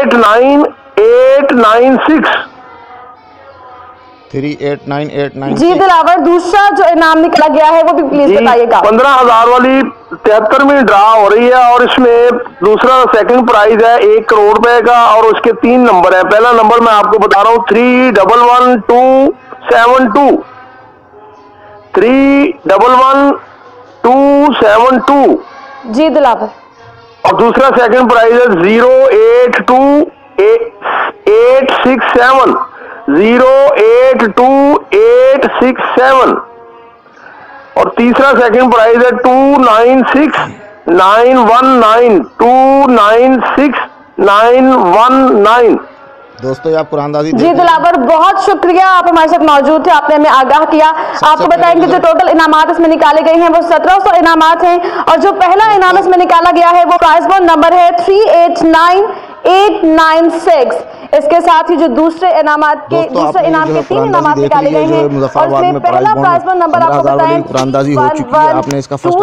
389,896। 389,896। जी दिलावर, दूसरा जो इनाम निकला गया है वो भी प्लीज बताइएगा। 15,000 वाली 73वीं ड्रा हो रही है और इसमें दूसरा सेकंड प्राइज है 1 करोड़ रुपए का और उसके 3 नंबर है। पहला नंबर मैं आपको बता रहा हूँ 311272, 311272। जी दिलावर। और दूसरा सेकंड प्राइज है 082867, 082867। और तीसरा सेकंड प्राइज है 296919, 296919। दोस्तों ये आप कुरानदाजी जी दिलावर, बहुत शुक्रिया, आप हमारे साथ मौजूद थे, आपने हमें आगाह किया। आपको बताएंगे जो टोटल इनामात इसमें निकाले गए हैं वो 1700 इनामात हैं और जो पहला इनाम इसमें निकाला गया है वो प्राइज बॉन्ड नंबर है 389896। इसके साथ ही जो दूसरे इनामात के दूसरे इनाम के 3 इनामात निकाले गए हैं और इसमें पहला प्राइज बॉन्ड नंबर आपको बताएं कुरानदाजी हो चुकी है। आपने इसका फर्स्ट